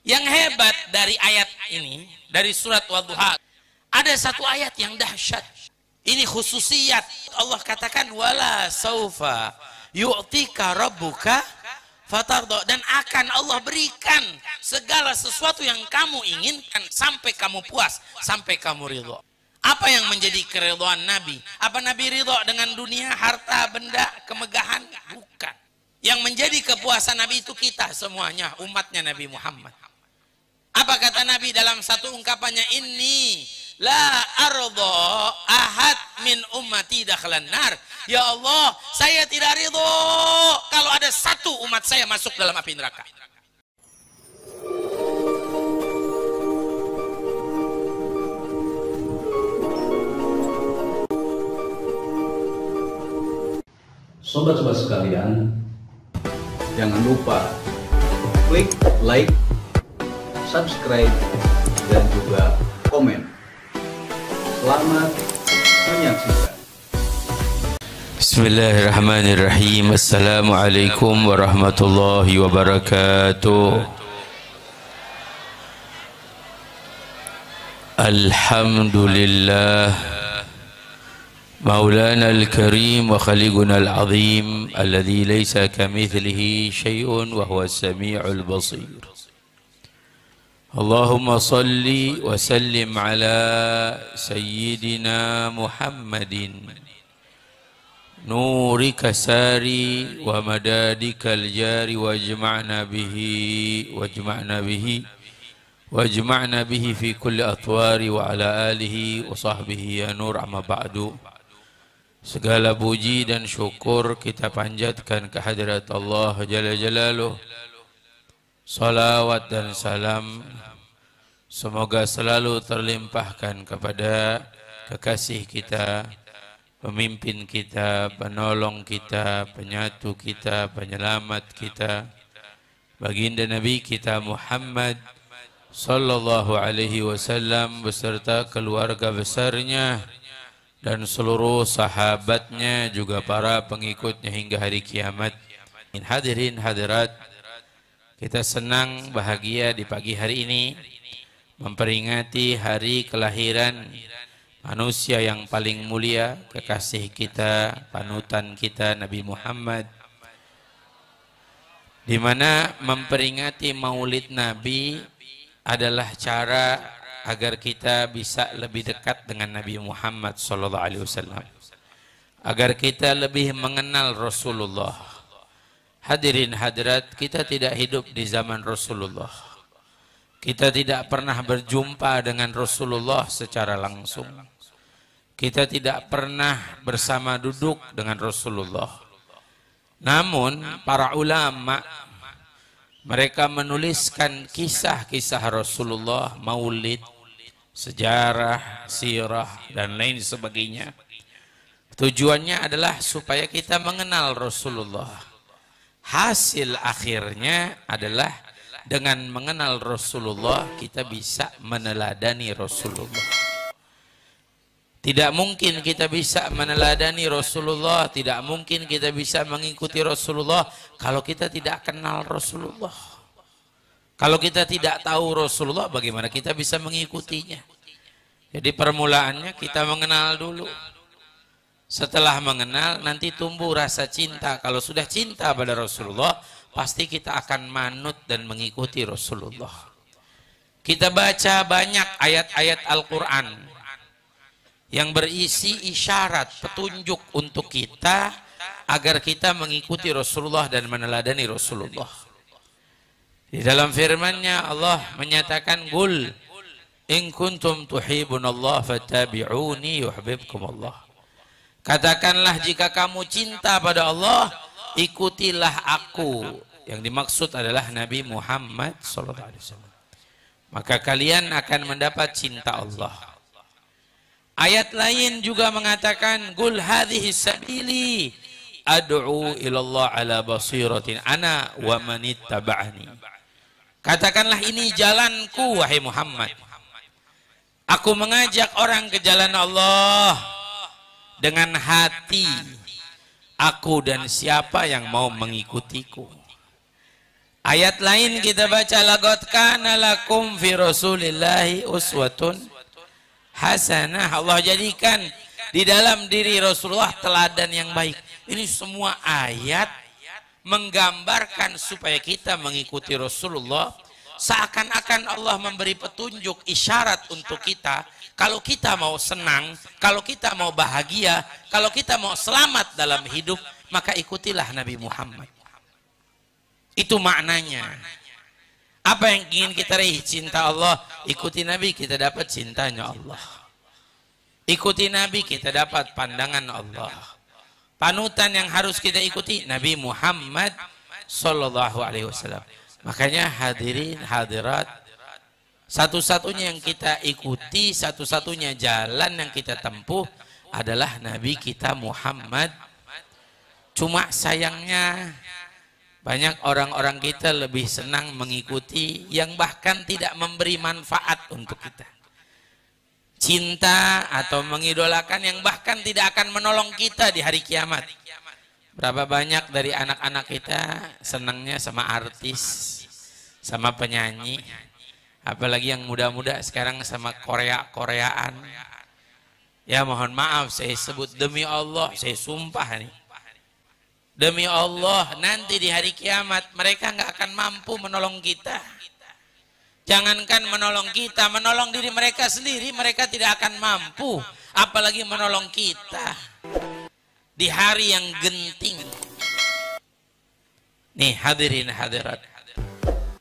Yang hebat dari ayat ini, dari surat Wadduha, ada satu ayat yang dahsyat. Ini khususiyat. Allah katakan wala saufa yu'tika rabbuka fatardo, dan akan Allah berikan segala sesuatu yang kamu inginkan sampai kamu puas, sampai kamu ridho. Apa yang menjadi keridhaan Nabi? Apa Nabi ridho dengan dunia, harta, benda, kemegahan? Bukan. Yang menjadi kepuasan Nabi itu kita semuanya, umatnya Nabi Muhammad. Apa kata Nabi dalam satu ungkapannya? Inni la ardo ahad min ummati dakhlan nar. Ya Allah, saya tidak ridho kalau ada satu umat saya masuk dalam api neraka. Sobat-sobat sekalian, jangan lupa klik like, subscribe, dan juga komen. Selamat menyaksikan. Bismillahirrahmanirrahim. Assalamualaikum warahmatullahi wabarakatuh. Alhamdulillah مولانا الكريم وخليقنا العظيم الذي ليس كمثله شيء وهو السميع البصير. اللهم صل وسلم على سيدنا محمد نورك ساري ومدادك الجاري واجمعنا به في كل أطوار وعلى آله وصحبه يا نور. أما بعد. Segala puji dan syukur kita panjatkan kehadirat Allah Jalla Jalaluh. Salawat dan salam semoga selalu terlimpahkan kepada kekasih kita, pemimpin kita, penolong kita, penyatu kita, penyelamat kita, baginda Nabi kita Muhammad sallallahu alaihi wasallam beserta keluarga besarnya dan seluruh sahabatnya, juga para pengikutnya hingga hari kiamat. Hadirin hadirat, kita senang bahagia di pagi hari ini memperingati hari kelahiran manusia yang paling mulia, kekasih kita, panutan kita Nabi Muhammad, di mana memperingati maulid Nabi adalah cara agar kita bisa lebih dekat dengan Nabi Muhammad SAW, agar kita lebih mengenal Rasulullah. Hadirin hadirat, kita tidak hidup di zaman Rasulullah. Kita tidak pernah berjumpa dengan Rasulullah secara langsung. Kita tidak pernah bersama duduk dengan Rasulullah. Namun para ulama, mereka menuliskan kisah-kisah Rasulullah, maulid, sejarah, sirah, dan lain sebagainya. Tujuannya adalah supaya kita mengenal Rasulullah. Hasil akhirnya adalah dengan mengenal Rasulullah kita bisa meneladani Rasulullah. Tidak mungkin kita bisa meneladani Rasulullah, tidak mungkin kita bisa mengikuti Rasulullah kalau kita tidak kenal Rasulullah. Kalau kita tidak tahu Rasulullah, bagaimana kita bisa mengikutinya? Jadi permulaannya kita mengenal dulu. Setelah mengenal, nanti tumbuh rasa cinta. Kalau sudah cinta pada Rasulullah, pasti kita akan manut dan mengikuti Rasulullah. Kita baca banyak ayat-ayat Al-Quran yang berisi isyarat, petunjuk untuk kita agar kita mengikuti Rasulullah dan meneladani Rasulullah. Di dalam firman-Nya Allah menyatakan, "Qul in kuntum tuhibbunallah fattabi'uni yuhibbukumullah." Katakanlah, jika kamu cinta pada Allah, ikutilah aku. Yang dimaksud adalah Nabi Muhammad SAW. Maka kalian akan mendapat cinta Allah. Ayat lain juga mengatakan, "Qul hadhihi sabili ad'u ilallah ala basiratin ana wa manittaba'ani." Katakanlah, ini jalanku wahai Muhammad. Aku mengajak orang ke jalan Allah dengan hati. Aku dan siapa yang mau mengikutiku. Ayat lain kita baca, laqad kana lakum fi Rasulillahi uswatun hasanah. Allah jadikan di dalam diri Rasulullah teladan yang baik. Ini semua ayat menggambarkan supaya kita mengikuti Rasulullah. Seakan-akan Allah memberi petunjuk, isyarat untuk kita. Kalau kita mau senang, kalau kita mau bahagia, kalau kita mau selamat dalam hidup, maka ikutilah Nabi Muhammad. Itu maknanya. Apa yang ingin kita raih? Cinta Allah. Ikuti Nabi, kita dapat cintanya Allah. Ikuti Nabi, kita dapat pandangan Allah. Panutan yang harus kita ikuti Nabi Muhammad sallallahu alaihi wasallam. Makanya hadirin hadirat, satu-satunya yang kita ikuti, satu-satunya jalan yang kita tempuh adalah Nabi kita Muhammad. Cuma sayangnya banyak orang-orang kita lebih senang mengikuti yang bahkan tidak memberi manfaat untuk kita. Cinta atau mengidolakan yang bahkan tidak akan menolong kita di hari kiamat. Berapa banyak dari anak-anak kita senangnya sama artis, sama penyanyi. Apalagi yang muda-muda sekarang sama Korea-Koreaan. Ya mohon maaf saya sebut demi Allah, saya sumpah nih. Demi Allah, nanti di hari kiamat mereka nggak akan mampu menolong kita. Jangankan menolong kita, menolong diri mereka sendiri mereka tidak akan mampu. Apalagi menolong kita di hari yang genting. Nih hadirin hadirat.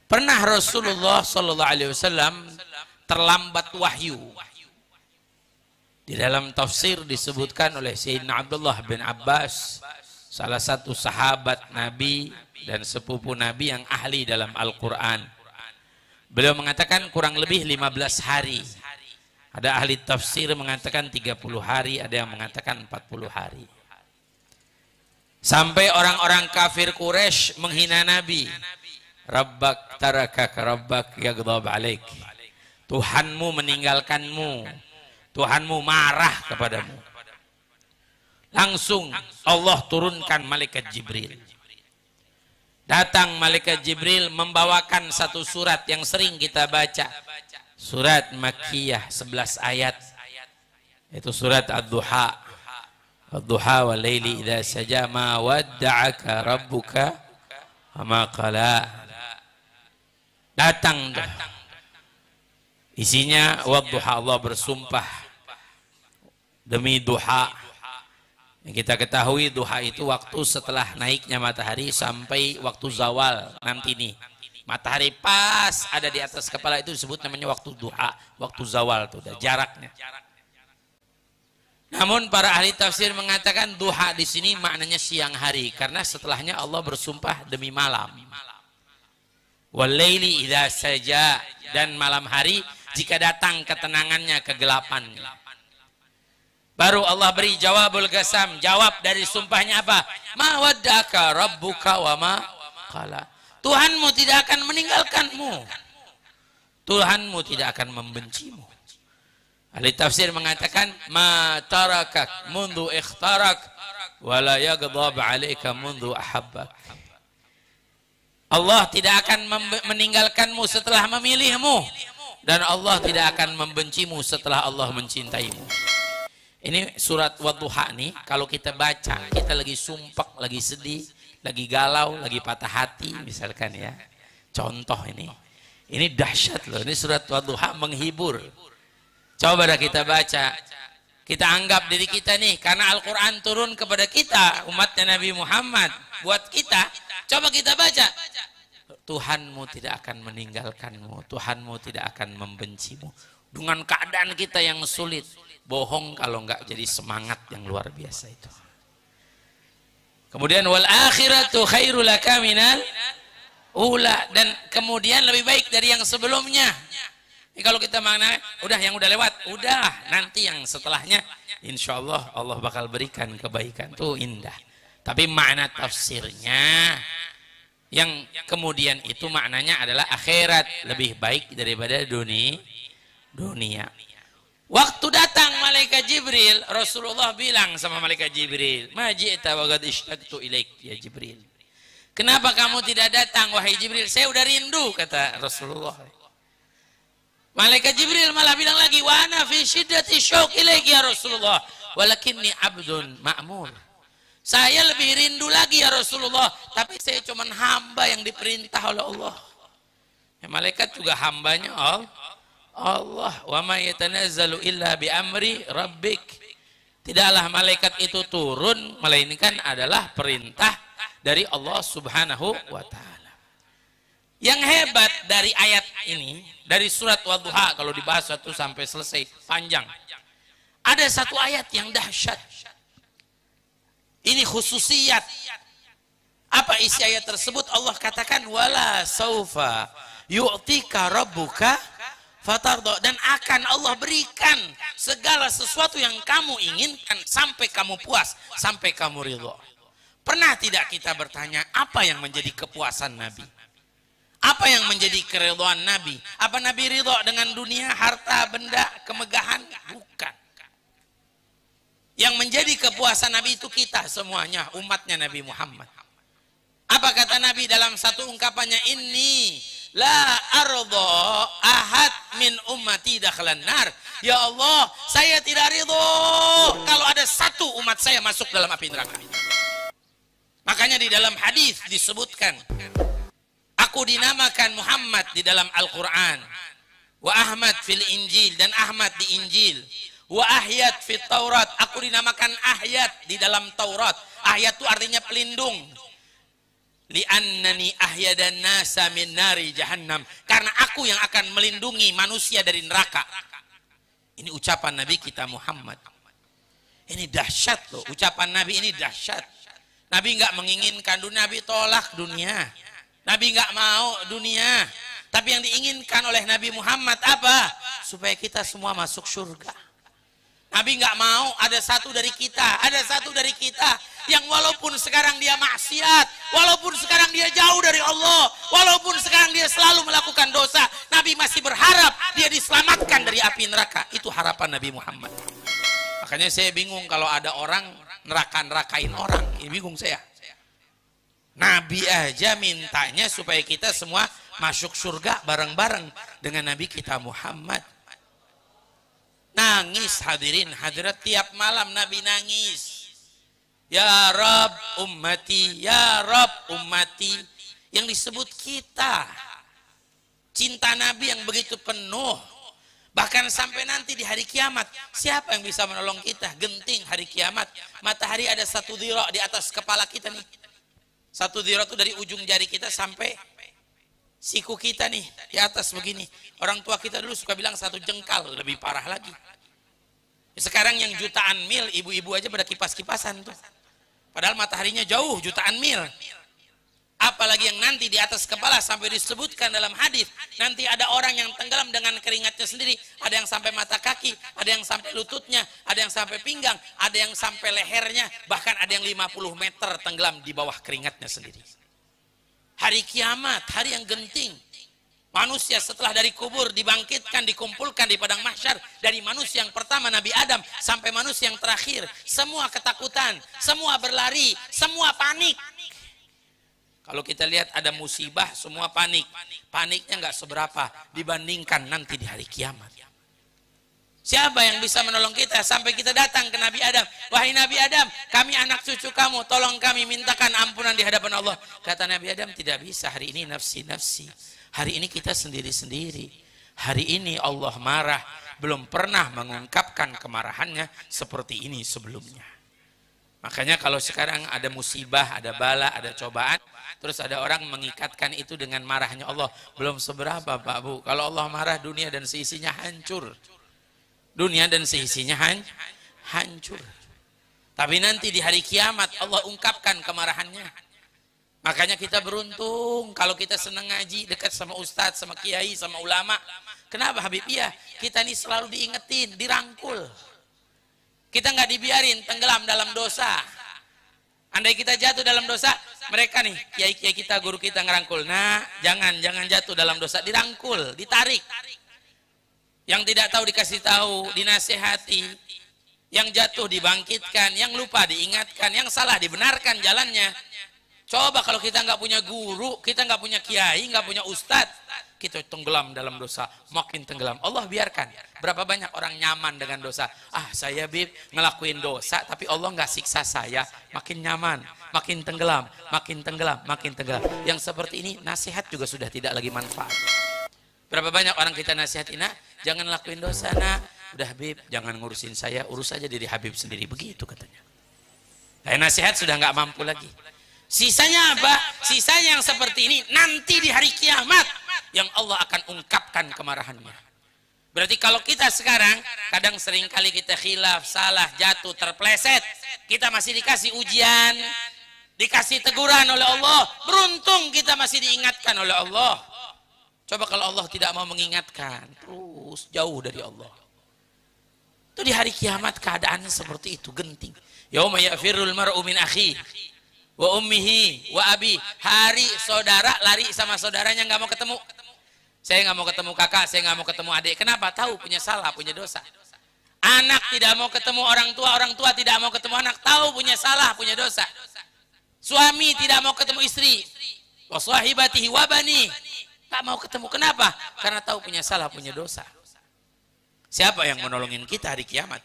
Pernah Rasulullah sallallahu alaihi wasallam terlambat wahyu. Di dalam tafsir disebutkan oleh Sayyidina Abdullah bin Abbas, salah satu sahabat Nabi dan sepupu Nabi yang ahli dalam Al-Quran. Beliau mengatakan kurang lebih 15 hari. Ada ahli tafsir mengatakan 30 hari, ada yang mengatakan 40 hari. Sampai orang-orang kafir Quraisy menghina Nabi. Rabbak tarakak, Rabbak yaghdab alaik. Tuhanmu meninggalkanmu. Tuhanmu marah kepadamu. Langsung Allah turunkan malaikat Jibril. Datang malaikat Jibril membawakan satu surat yang sering kita baca. Surat Makkiyah 11 ayat. Itu surat Ad-Duha. Ad-Duha wal laili idza saja ma wadda'aka rabbuka wa ma qala. Datang dah. Isinya wadduha, Allah bersumpah demi duha. Yang kita ketahui duha itu waktu setelah naiknya matahari sampai waktu zawal nanti nih. Matahari pas ada di atas kepala itu disebut namanya waktu duha, waktu zawal itu udah jaraknya. Namun para ahli tafsir mengatakan duha di sini maknanya siang hari karena setelahnya Allah bersumpah demi malam. Walaili idza saja, dan malam hari jika datang ketenangannya, kegelapannya. Baru Allah beri jawabul qasam, jawab dari sumpahnya apa? Ma waddaka rabbuka wa ma qala. Tuhanmu tidak akan meninggalkanmu. Tuhanmu tidak akan membencimu. Ahli tafsir mengatakan ma tarakak mundu ikhtarak wa la yaghdab 'alaika mundu ahabbak. Allah tidak akan meninggalkanmu setelah memilihmu, dan Allah tidak akan membencimu setelah Allah mencintaimu. Ini surat Wadduha nih, kalau kita baca, kita lagi sumpek, lagi sedih, lagi galau, lagi patah hati misalkan ya. Contoh ini dahsyat loh, ini surat Wadduha menghibur. Coba dah kita baca, kita anggap diri kita nih, karena Al-Quran turun kepada kita, umatnya Nabi Muhammad, buat kita, coba kita baca. Tuhanmu tidak akan meninggalkanmu, Tuhanmu tidak akan membencimu. Dengan keadaan kita yang sulit, bohong kalau enggak jadi semangat yang luar biasa itu. Kemudian wal akhiratu khairul laka minal ula, dan kemudian lebih baik dari yang sebelumnya. Ini kalau kita makna udah yang udah lewat, udah nanti yang setelahnya insyaallah Allah bakal berikan kebaikan. Tuh indah. Tapi makna tafsirnya yang kemudian itu maknanya adalah akhirat lebih baik daripada dunia. Waktu datang malaikat Jibril, Rasulullah bilang sama malaikat Jibril, "Ma ji'ta wa qad ishtaqtu ilaik ya Jibril." Kenapa kamu tidak datang wahai Jibril? Saya udah rindu, kata Rasulullah. Malaikat Jibril malah bilang lagi, wa ana fi syiddati syauq ilaiki ya Rasulullah, walakinni abdun ma'mur. Saya lebih rindu lagi ya Rasulullah, tapi saya cuma hamba yang diperintah oleh Allah. Ya, malaikat juga hambanya Allah. Wa ma yatanazzalu illa bi amri rabbik. Tidaklah malaikat itu turun melainkan adalah perintah dari Allah Subhanahu wa taala. Yang hebat dari ayat ini, dari surat Wadduha, kalau dibahas satu sampai selesai panjang. Ada satu ayat yang dahsyat. Ini khususiyat. Apa isi ayat tersebut? Allah katakan wala saufa yu'tika rabbuka fatardo, dan akan Allah berikan segala sesuatu yang kamu inginkan sampai kamu puas, sampai kamu ridho. Pernah tidak kita bertanya apa yang menjadi kepuasan Nabi? Apa yang menjadi keridhaan Nabi? Apa Nabi ridho dengan dunia, harta, benda, kemegahan? Bukan. Yang menjadi kepuasan Nabi itu kita semuanya, umatnya Nabi Muhammad. Apa kata Nabi dalam satu ungkapannya? Inni la ardo ahad min ummati dakhalan nar. Ya Allah, saya tidak ridho kalau ada satu umat saya masuk dalam api neraka. Makanya di dalam hadis disebutkan, aku dinamakan Muhammad di dalam Al-Quran, wa Ahmad fil Injil, dan Ahmad di Injil, wa Ahyat fit Taurat, aku dinamakan Ahyat di dalam Taurat. Ahyat itu artinya pelindung. Li'annani ahyadan nasa min nari jahannam, karena aku yang akan melindungi manusia dari neraka. Ini ucapan Nabi kita Muhammad. Ini dahsyat loh, ucapan Nabi ini dahsyat. Nabi nggak menginginkan dunia, Nabi tolak dunia. Nabi nggak mau dunia, tapi yang diinginkan oleh Nabi Muhammad apa? Supaya kita semua masuk surga. Nabi nggak mau ada satu dari kita yang walaupun sekarang dia maksiat, walaupun sekarang dia jauh dari Allah, walaupun sekarang dia selalu melakukan dosa, Nabi masih berharap dia diselamatkan dari api neraka. Itu harapan Nabi Muhammad. Makanya saya bingung kalau ada orang neraka-nerakain orang, ini bingung saya. Nabi aja mintanya supaya kita semua masuk surga bareng-bareng dengan Nabi kita Muhammad. Nangis hadirin hadirat, tiap malam Nabi nangis. Ya Rabb ummati, ya Rabb ummati. Yang disebut kita. Cinta Nabi yang begitu penuh. Bahkan sampai nanti di hari kiamat, siapa yang bisa menolong kita? Genting hari kiamat. Matahari ada satu dhira di atas kepala kita nih. Satu dhira itu dari ujung jari kita sampai siku kita nih, di atas begini. Orang tua kita dulu suka bilang satu jengkal, lebih parah lagi. Sekarang yang jutaan mil, ibu-ibu aja pada kipas-kipasan tuh. Padahal mataharinya jauh, jutaan mil. Apalagi yang nanti di atas kepala, sampai disebutkan dalam hadis, nanti ada orang yang tenggelam dengan keringatnya sendiri. Ada yang sampai mata kaki, ada yang sampai lututnya, ada yang sampai pinggang, ada yang sampai lehernya, bahkan ada yang 50 meter tenggelam di bawah keringatnya sendiri. Hari kiamat, hari yang genting. Manusia setelah dari kubur dibangkitkan, dikumpulkan di padang mahsyar. Dari manusia yang pertama Nabi Adam sampai manusia yang terakhir, semua ketakutan, semua berlari, semua panik. Kalau kita lihat ada musibah, semua panik. Paniknya nggak seberapa dibandingkan nanti di hari kiamat. Siapa yang bisa menolong kita sampai kita datang ke Nabi Adam? Wahai Nabi Adam, kami anak cucu kamu, tolong kami, mintakan ampunan di hadapan Allah. Kata Nabi Adam, tidak bisa, hari ini nafsi-nafsi. Hari ini kita sendiri-sendiri. Hari ini Allah marah, belum pernah mengungkapkan kemarahannya seperti ini sebelumnya. Makanya kalau sekarang ada musibah, ada bala, ada cobaan, terus ada orang mengikatkan itu dengan marahnya Allah. Belum seberapa Pak Bu. Kalau Allah marah, dunia dan seisinya hancur. Dunia dan seisinya hancur. Tapi nanti di hari kiamat Allah ungkapkan kemarahannya. Makanya kita beruntung kalau kita senang ngaji, dekat sama ustadz, sama kiai, sama ulama. Kenapa Habib? Iya, kita ini selalu diingetin, dirangkul. Kita nggak dibiarin tenggelam dalam dosa. Andai kita jatuh dalam dosa, mereka nih, kiai-kiai kita, guru kita ngerangkul. Nah, jangan jatuh dalam dosa, dirangkul, ditarik. Yang tidak tahu dikasih tahu, dinasehati. Yang jatuh dibangkitkan, yang lupa diingatkan, yang salah dibenarkan jalannya. Coba kalau kita nggak punya guru, kita nggak punya kiai, nggak punya ustadz, kita tenggelam dalam dosa, makin tenggelam. Allah biarkan. Berapa banyak orang nyaman dengan dosa. Ah, saya Bib ngelakuin dosa, tapi Allah nggak siksa saya, makin nyaman, makin tenggelam, makin tenggelam, makin tenggelam. Yang seperti ini nasihat juga sudah tidak lagi manfaat. Berapa banyak orang kita nasihatin, nak, jangan lakuin dosa, nak. Udah Bib, jangan ngurusin saya, urus aja diri Habib sendiri, begitu katanya. Nasihat sudah nggak mampu lagi. Sisanya apa? Sisanya yang seperti ini nanti di hari kiamat yang Allah akan ungkapkan kemarahannya. Berarti kalau kita sekarang kadang sering kali kita khilaf, salah, jatuh, terpleset, kita masih dikasih ujian, dikasih teguran oleh Allah, beruntung kita masih diingatkan oleh Allah. Coba kalau Allah tidak mau mengingatkan, terus jauh dari Allah. Itu di hari kiamat keadaannya seperti itu, genting. Yauma yafirrul mar'u min akhihi wa ummihi wa abi. Hari saudara lari sama saudaranya nggak mau ketemu. Saya nggak mau ketemu kakak, saya nggak mau ketemu adik. Kenapa? Tahu punya salah, punya dosa. Anak tidak mau ketemu orang tua tidak mau ketemu anak, tahu punya salah, punya dosa. Suami tidak mau ketemu istri, wa sahibatihi wa bani, tak mau ketemu. Kenapa? Karena tahu punya salah, punya dosa. Siapa yang menolongin kita hari kiamat?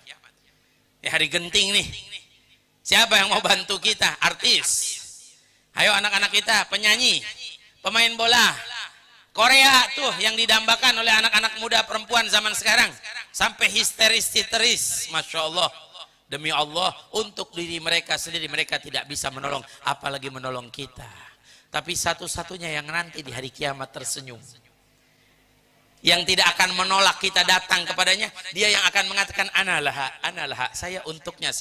Ya, hari genting nih. Siapa yang mau bantu kita? Artis. Ayo anak-anak kita, penyanyi, pemain bola. Korea tuh yang didambakan oleh anak-anak muda perempuan zaman sekarang. Sampai histeris. Masya Allah. Demi Allah, untuk diri mereka sendiri mereka tidak bisa menolong. Apalagi menolong kita. Tapi satu-satunya yang nanti di hari kiamat tersenyum. Yang tidak akan menolak kita datang kepadanya, dia yang akan mengatakan analaha, saya untuknya.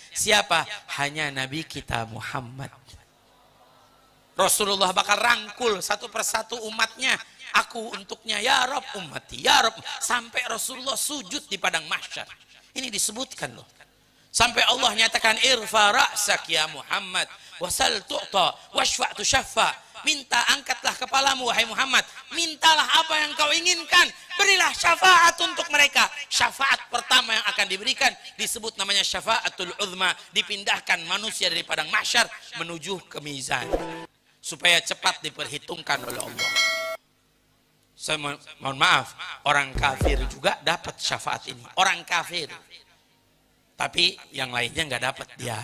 Siapa? Hanya Nabi kita Muhammad. Rasulullah bakal rangkul satu persatu umatnya, aku untuknya, ya Rabb ummati, ya Rabb, sampai Rasulullah sujud di padang mahsyar. Ini disebutkan loh. Sampai Allah nyatakan irfa ra'sak ya Muhammad, wasal tu'ta, washfa' tushaffa. Minta, angkatlah kepalamu wahai Muhammad, mintalah apa yang kau inginkan, berilah syafaat untuk mereka. Syafaat pertama yang akan diberikan disebut namanya syafaatul uzma, dipindahkan manusia dari padang mahsyar menuju ke mizan supaya cepat diperhitungkan oleh Allah. Saya mohon maaf, orang kafir juga dapat syafaat ini, orang kafir, tapi yang lainnya nggak dapat dia.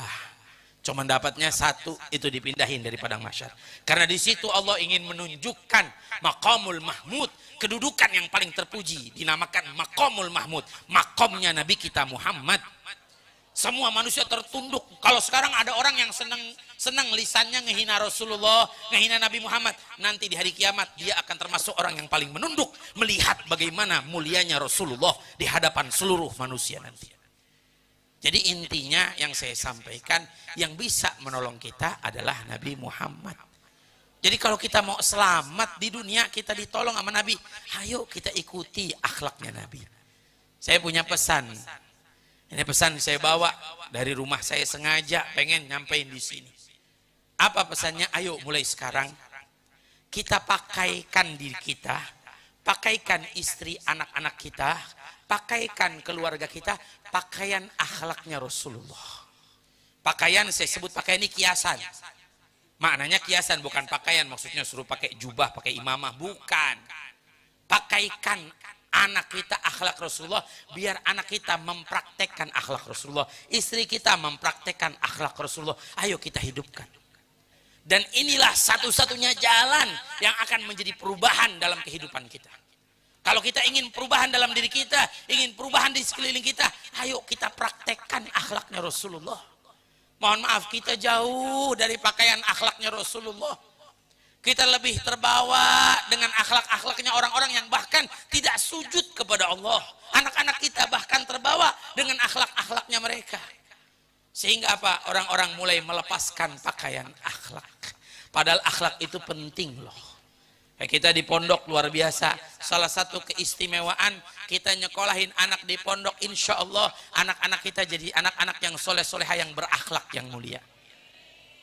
Cuma dapatnya satu, itu dipindahin dari padang mahsyar. Karena di situ Allah ingin menunjukkan maqamul mahmud, kedudukan yang paling terpuji, dinamakan maqamul mahmud, makomnya Nabi kita Muhammad. Semua manusia tertunduk. Kalau sekarang ada orang yang senang lisannya ngehina Rasulullah, ngehina Nabi Muhammad, nanti di hari kiamat dia akan termasuk orang yang paling menunduk melihat bagaimana mulianya Rasulullah di hadapan seluruh manusia nanti. Jadi intinya yang saya sampaikan, yang bisa menolong kita adalah Nabi Muhammad. Jadi kalau kita mau selamat di dunia, kita ditolong sama Nabi, ayo kita ikuti akhlaknya Nabi. Saya punya pesan. Ini pesan saya bawa dari rumah, saya sengaja pengen nyampein di sini. Apa pesannya? Ayo mulai sekarang kita pakaikan diri kita, pakaikan istri anak-anak kita, pakaikan keluarga kita pakaian akhlaknya Rasulullah. Pakaian saya sebut pakaian ini kiasan. Maknanya kiasan, bukan pakaian maksudnya suruh pakai jubah, pakai imamah, bukan. Pakaikan anak kita akhlak Rasulullah, biar anak kita mempraktekkan akhlak Rasulullah, istri kita mempraktekkan akhlak Rasulullah. Ayo kita hidupkan. Dan inilah satu-satunya jalan yang akan menjadi perubahan dalam kehidupan kita. Kalau kita ingin perubahan dalam diri kita, ingin perubahan di sekeliling kita, ayo kita praktekkan akhlaknya Rasulullah. Mohon maaf, kita jauh dari pakaian akhlaknya Rasulullah. Kita lebih terbawa dengan akhlak-akhlaknya orang-orang yang bahkan tidak sujud kepada Allah. Anak-anak kita bahkan terbawa dengan akhlak-akhlaknya mereka. Sehingga apa? Orang-orang mulai melepaskan pakaian akhlak. Padahal akhlak itu penting loh. Kayak kita di pondok luar biasa. Salah satu keistimewaan kita nyekolahin anak di pondok, insya Allah anak-anak kita jadi anak-anak yang soleh-soleha, yang berakhlak, yang mulia.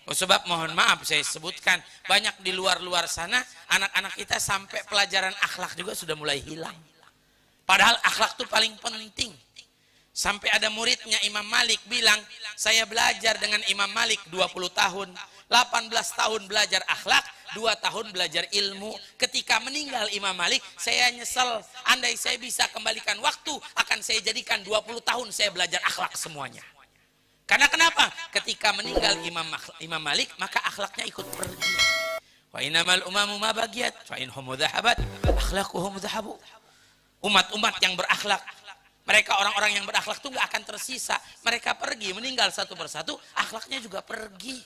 Sebab mohon maaf saya sebutkan, banyak di luar-luar sana anak-anak kita sampai pelajaran akhlak juga sudah mulai hilang. Padahal akhlak itu paling penting. Sampai ada muridnya Imam Malik bilang, saya belajar dengan Imam Malik 20 tahun. 18 tahun belajar akhlak, 2 tahun belajar ilmu. Ketika meninggal Imam Malik, saya nyesel. Andai saya bisa kembalikan waktu, akan saya jadikan 20 tahun saya belajar akhlak semuanya. Karena kenapa? Ketika meninggal Imam Malik, maka akhlaknya ikut pergi. Wa innamal umamu ma bagiyat fa inhum mudhahabat akhlaquhum mudhahabu. Umat-umat yang berakhlak, mereka orang-orang yang berakhlak itu nggak akan tersisa. Mereka pergi, meninggal satu persatu, akhlaknya juga pergi.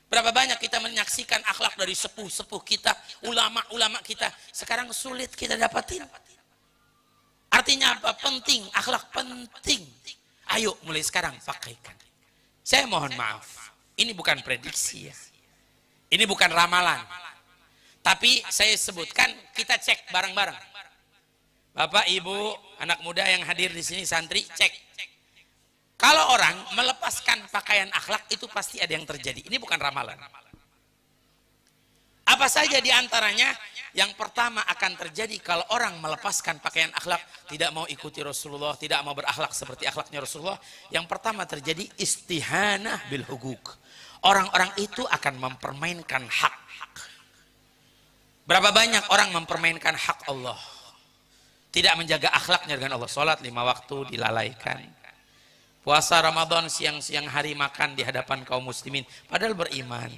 Berapa banyak kita menyaksikan akhlak dari sepuh-sepuh kita, ulama-ulama kita, sekarang sulit kita dapatin. Artinya apa? Penting, akhlak penting. Ayo mulai sekarang pakaikan. Saya mohon maaf, ini bukan prediksi ya. Ini bukan ramalan. Tapi saya sebutkan, kita cek bareng-bareng. Bapak, Ibu, anak muda yang hadir di sini, santri, cek. Kalau orang melepaskan pakaian akhlak, itu pasti ada yang terjadi. Ini bukan ramalan. Apa saja di antaranya? Yang pertama akan terjadi kalau orang melepaskan pakaian akhlak, tidak mau ikuti Rasulullah, tidak mau berakhlak seperti akhlaknya Rasulullah. Yang pertama terjadi istihanah bil huguk. Orang-orang itu akan mempermainkan hak. Berapa banyak orang mempermainkan hak Allah? Tidak menjaga akhlaknya dengan Allah. Sholat 5 waktu dilalaikan. Puasa Ramadan siang-siang hari makan di hadapan kaum muslimin. Padahal beriman.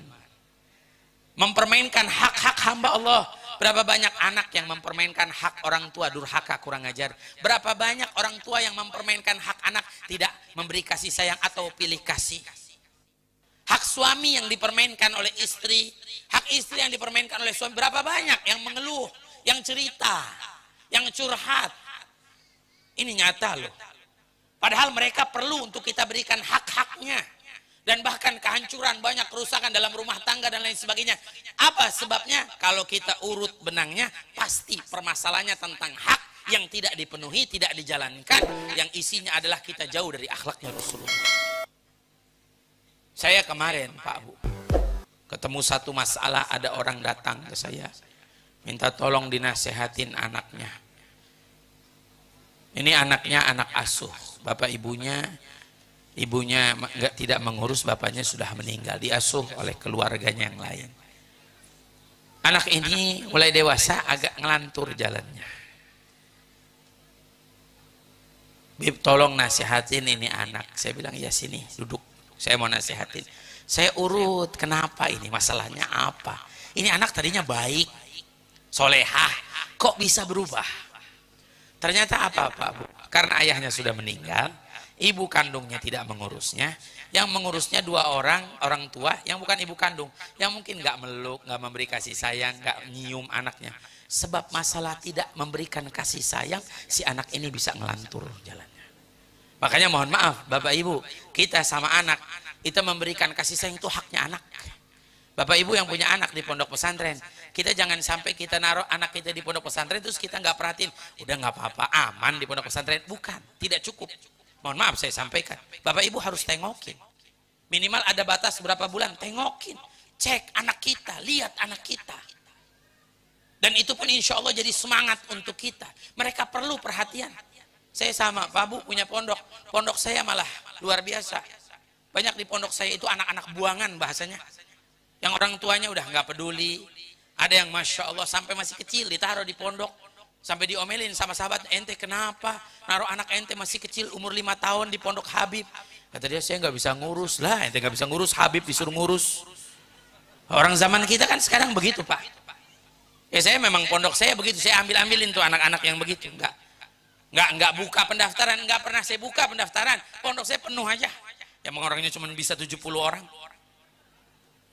Mempermainkan hak-hak hamba Allah. Berapa banyak anak yang mempermainkan hak orang tua, durhaka, kurang ajar. Berapa banyak orang tua yang mempermainkan hak anak, tidak memberi kasih sayang atau pilih kasih. Hak suami yang dipermainkan oleh istri, hak istri yang dipermainkan oleh suami. Berapa banyak yang mengeluh, yang cerita, yang curhat. Ini nyata loh. Padahal mereka perlu untuk kita berikan hak-haknya. Dan bahkan kehancuran, banyak kerusakan dalam rumah tangga dan lain sebagainya. Apa sebabnya? Kalau kita urut benangnya, pasti permasalahannya tentang hak yang tidak dipenuhi, tidak dijalankan. Yang isinya adalah kita jauh dari akhlaknya Rasulullah. Saya kemarin, Pak Bu, ketemu satu masalah, ada orang datang ke saya. Minta tolong dinasehatin anaknya. Ini anaknya anak asuh. Bapak ibunya tidak mengurus, bapaknya sudah meninggal, diasuh oleh keluarganya yang lain. Anak ini mulai dewasa agak ngelantur jalannya. Bib, tolong nasihatin ini anak. Saya bilang, ya sini duduk, saya mau nasihatin. Saya urut, kenapa ini, masalahnya apa? Ini anak tadinya baik, solehah, kok bisa berubah? Ternyata apa Pak Bu? Karena ayahnya sudah meninggal, ibu kandungnya tidak mengurusnya. Yang mengurusnya 2 orang tua yang bukan ibu kandung, yang mungkin nggak meluk, nggak memberi kasih sayang, nggak nyium anaknya. Sebab masalah tidak memberikan kasih sayang, si anak ini bisa ngelantur jalannya. Makanya mohon maaf Bapak Ibu, kita sama anak, kita memberikan kasih sayang itu haknya anak. Bapak Ibu yang punya anak di pondok pesantren, kita jangan sampai kita naruh anak kita di pondok pesantren terus kita nggak perhatiin, udah nggak apa-apa, aman di pondok pesantren. Bukan, tidak cukup. Mohon maaf saya sampaikan, Bapak Ibu harus tengokin. Minimal ada batas berapa bulan, tengokin, cek anak kita, lihat anak kita. Dan itu pun insya Allah jadi semangat untuk kita. Mereka perlu perhatian. Saya sama Pak Bu punya pondok, pondok saya malah luar biasa. Banyak di pondok saya itu anak-anak buangan bahasanya. Yang orang tuanya udah nggak peduli. Ada yang Masya Allah sampai masih kecil ditaruh di pondok. Sampai diomelin sama sahabat, ente kenapa naruh anak ente masih kecil umur 5 tahun di pondok Habib? Kata dia, saya nggak bisa ngurus. Lah ente nggak bisa ngurus, Habib disuruh ngurus. Orang zaman kita kan sekarang begitu Pak. Ya saya memang pondok saya begitu, saya ambilin tuh anak-anak yang begitu. Nggak buka pendaftaran, nggak pernah saya buka pendaftaran. Pondok saya penuh aja. Yang orangnya cuma bisa 70 orang.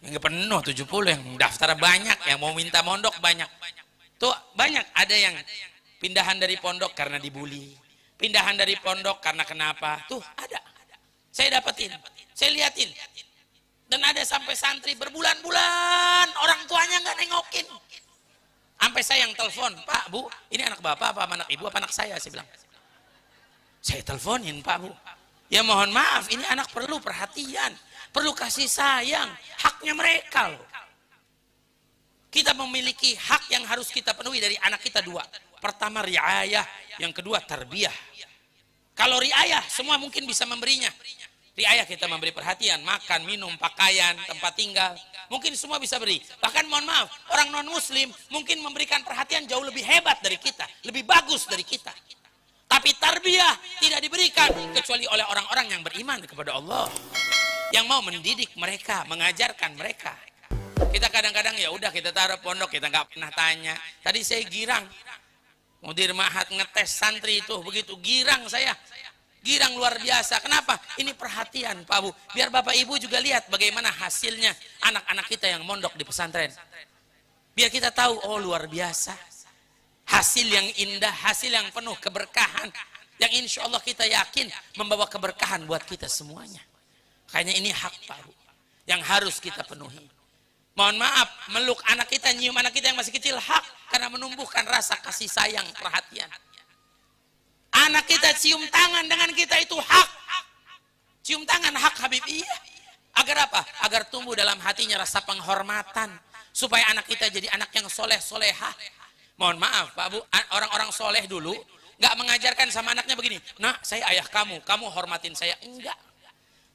Yang penuh 70, yang daftar banyak, yang mau minta mondok banyak. Tuh banyak, ada yang pindahan dari pondok karena dibully. Pindahan dari pondok karena kenapa? Tuh ada. Saya dapetin, saya liatin. Dan ada sampai santri berbulan-bulan orang tuanya nggak nengokin. Sampai saya yang telepon, Pak Bu, ini anak bapak apa anak ibu apa anak saya? Saya bilang. Saya teleponin Pak Bu. Ya mohon maaf, ini anak perlu perhatian. Perlu kasih sayang, haknya mereka loh. Kita memiliki hak yang harus kita penuhi dari anak kita 2. Pertama riayah, yang kedua tarbiyah. Kalau riayah semua mungkin bisa memberinya. Riayah kita memberi perhatian, makan, minum, pakaian, tempat tinggal. mungkin semua bisa beri. Bahkan mohon maaf, orang non muslim mungkin memberikan perhatian jauh lebih hebat dari kita, lebih bagus dari kita. Tapi tarbiyah tidak diberikan kecuali oleh orang-orang yang beriman kepada Allah, yang mau mendidik mereka, mengajarkan mereka. Kita kadang-kadang ya udah kita taruh pondok, kita nggak pernah tanya. Tadi saya girang, mudir mahat ngetes santri itu begitu girang saya. Girang luar biasa. Kenapa? Ini perhatian Pak Bu. Biar Bapak Ibu juga lihat bagaimana hasilnya anak-anak kita yang mondok di pesantren. Biar kita tahu, oh luar biasa. Hasil yang indah, hasil yang penuh keberkahan. Yang insya Allah kita yakin membawa keberkahan buat kita semuanya. Kayaknya ini hak Pak Bu, yang harus kita penuhi. Mohon maaf, meluk anak kita, nyium anak kita yang masih kecil hak. Karena menumbuhkan rasa kasih sayang, perhatian. Anak kita cium tangan dengan kita itu hak. Cium tangan hak Habib, iya. Agar apa? Agar tumbuh dalam hatinya rasa penghormatan. Supaya anak kita jadi anak yang soleh solehah. Mohon maaf Pak Bu, orang-orang soleh dulu nggak mengajarkan sama anaknya begini. Nah, saya ayah kamu, kamu hormatin saya. Enggak.